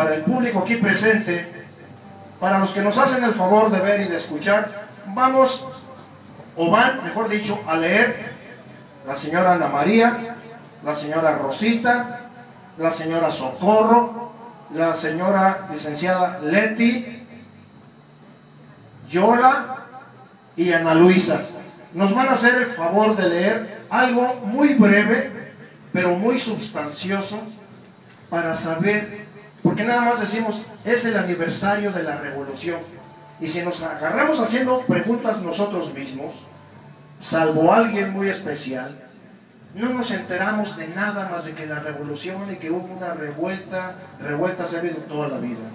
para el público aquí presente, para los que nos hacen el favor de ver y de escuchar, vamos, o van, mejor dicho, a leer la señora Ana María, la señora Rosita, la señora Socorro, la señora licenciada Leti, Yola y Ana Luisa. Nos van a hacer el favor de leer algo muy breve, pero muy sustancioso, para saber, porque nada más decimos, es el aniversario de la revolución, y si nos agarramos haciendo preguntas nosotros mismos, salvo alguien muy especial, no nos enteramos de nada más de que la revolución y que hubo una revuelta se ha habido toda la vida.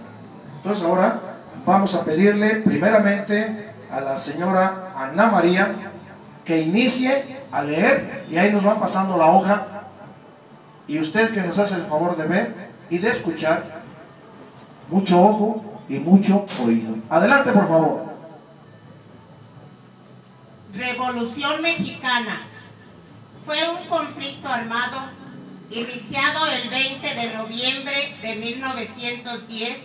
Entonces ahora vamos a pedirle primeramente a la señora Ana María que inicie a leer, y ahí nos van pasando la hoja, y usted que nos hace el favor de ver y de escuchar, mucho ojo y mucho oído. Adelante, por favor. Revolución Mexicana fue un conflicto armado iniciado el 20 de noviembre de 1910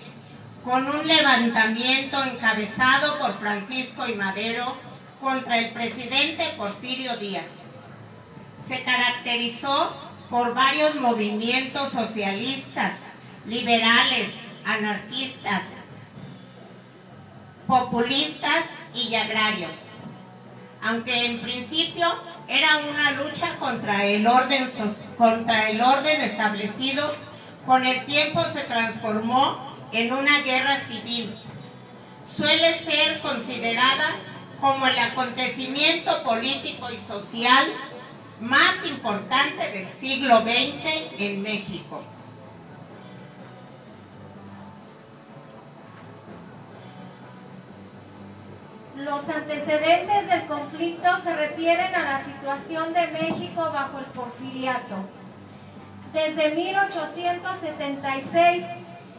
con un levantamiento encabezado por Francisco I. Madero contra el presidente Porfirio Díaz. Se caracterizó por varios movimientos socialistas, liberales, anarquistas, populistas y agrarios. Aunque en principio era una lucha contra el orden establecido, con el tiempo se transformó en una guerra civil. Suele ser considerada como el acontecimiento político y social más importante del siglo XX en México. Los antecedentes del conflicto se refieren a la situación de México bajo el porfiriato. Desde 1876,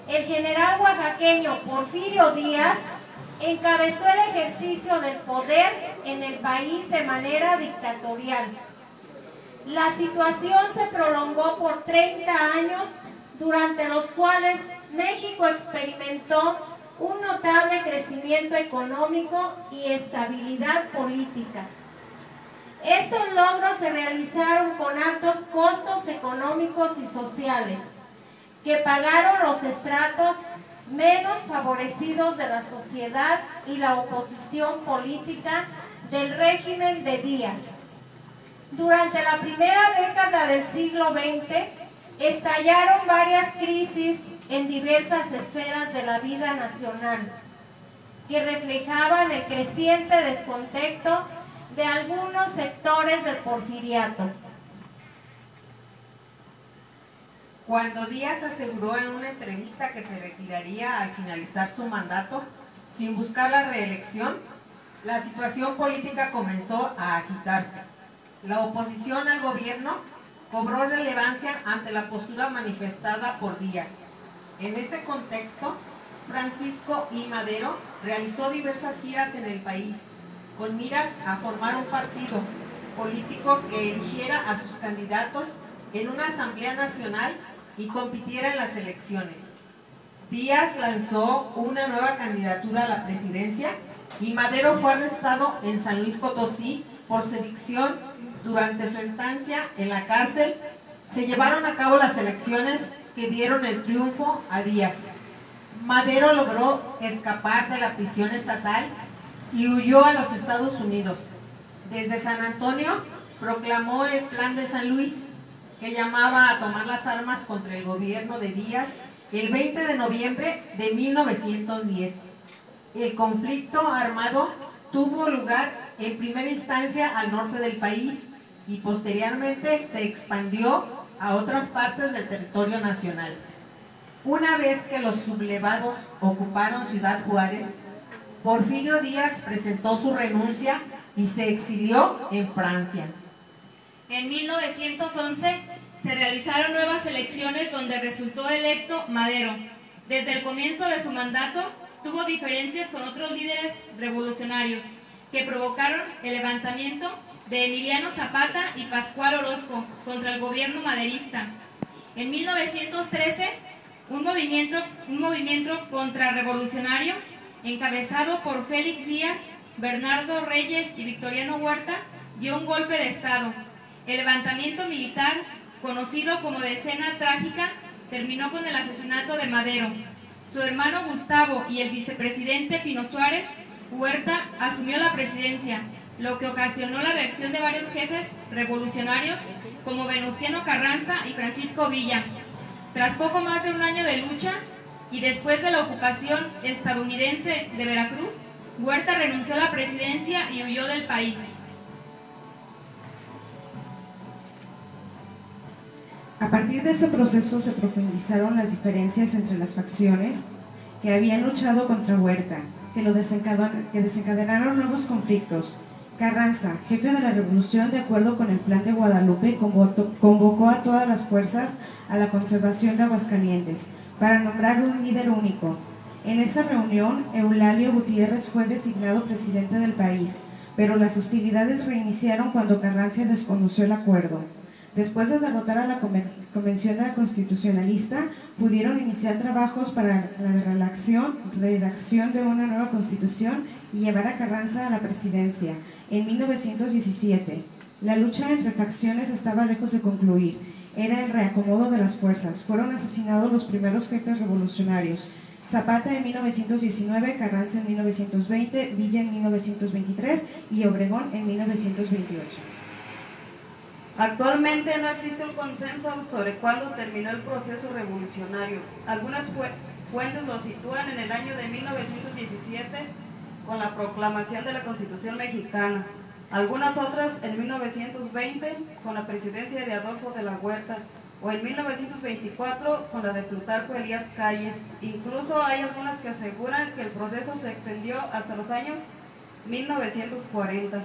el general oaxaqueño Porfirio Díaz encabezó el ejercicio del poder en el país de manera dictatorial. La situación se prolongó por 30 años, durante los cuales México experimentó un notable crecimiento económico y estabilidad política. Estos logros se realizaron con altos costos económicos y sociales, que pagaron los estratos menos favorecidos de la sociedad y la oposición política del régimen de Díaz. Durante la primera década del siglo XX, estallaron varias crisis en diversas esferas de la vida nacional, que reflejaban el creciente descontento de algunos sectores del porfiriato. Cuando Díaz aseguró en una entrevista que se retiraría al finalizar su mandato, sin buscar la reelección, la situación política comenzó a agitarse. La oposición al gobierno cobró relevancia ante la postura manifestada por Díaz. En ese contexto, Francisco I. Madero realizó diversas giras en el país, con miras a formar un partido político que eligiera a sus candidatos en una asamblea nacional y compitiera en las elecciones. Díaz lanzó una nueva candidatura a la presidencia y Madero fue arrestado en San Luis Potosí por sedición. Durante su estancia en la cárcel, se llevaron a cabo las elecciones que dieron el triunfo a Díaz. Madero logró escapar de la prisión estatal y huyó a los Estados Unidos. Desde San Antonio proclamó el Plan de San Luis, que llamaba a tomar las armas contra el gobierno de Díaz el 20 de noviembre de 1910. El conflicto armado tuvo lugar en primera instancia al norte del país y posteriormente se expandió a otras partes del territorio nacional. Una vez que los sublevados ocuparon Ciudad Juárez, Porfirio Díaz presentó su renuncia y se exilió en Francia. En 1911 se realizaron nuevas elecciones donde resultó electo Madero. Desde el comienzo de su mandato tuvo diferencias con otros líderes revolucionarios que provocaron el levantamiento de Emiliano Zapata y Pascual Orozco contra el gobierno maderista. En 1913 un movimiento contrarrevolucionario encabezado por Félix Díaz, Bernardo Reyes y Victoriano Huerta dio un golpe de Estado. El levantamiento militar, conocido como Decena Trágica, terminó con el asesinato de Madero. Su hermano Gustavo y el vicepresidente Pino Suárez, Huerta asumió la presidencia, lo que ocasionó la reacción de varios jefes revolucionarios como Venustiano Carranza y Francisco Villa. Tras poco más de un año de lucha y después de la ocupación estadounidense de Veracruz, Huerta renunció a la presidencia y huyó del país. A partir de ese proceso se profundizaron las diferencias entre las facciones que habían luchado contra Huerta, que desencadenaron nuevos conflictos. Carranza, jefe de la revolución, de acuerdo con el Plan de Guadalupe, convocó a todas las fuerzas a la conservación de Aguascalientes para nombrar un líder único. En esa reunión, Eulalio Gutiérrez fue designado presidente del país, pero las hostilidades reiniciaron cuando Carranza desconoció el acuerdo. Después de derrotar a la Convención Constitucionalista, pudieron iniciar trabajos para la redacción de una nueva constitución y llevar a Carranza a la presidencia. En 1917, la lucha entre facciones estaba lejos de concluir. Era el reacomodo de las fuerzas. Fueron asesinados los primeros jefes revolucionarios. Zapata en 1919, Carranza en 1920, Villa en 1923 y Obregón en 1928. Actualmente no existe un consenso sobre cuándo terminó el proceso revolucionario. Algunas fuentes lo sitúan en el año de 1917 con la proclamación de la Constitución mexicana. Algunas otras en 1920 con la presidencia de Adolfo de la Huerta o en 1924 con la de Plutarco Elías Calles. Incluso hay algunas que aseguran que el proceso se extendió hasta los años 1940.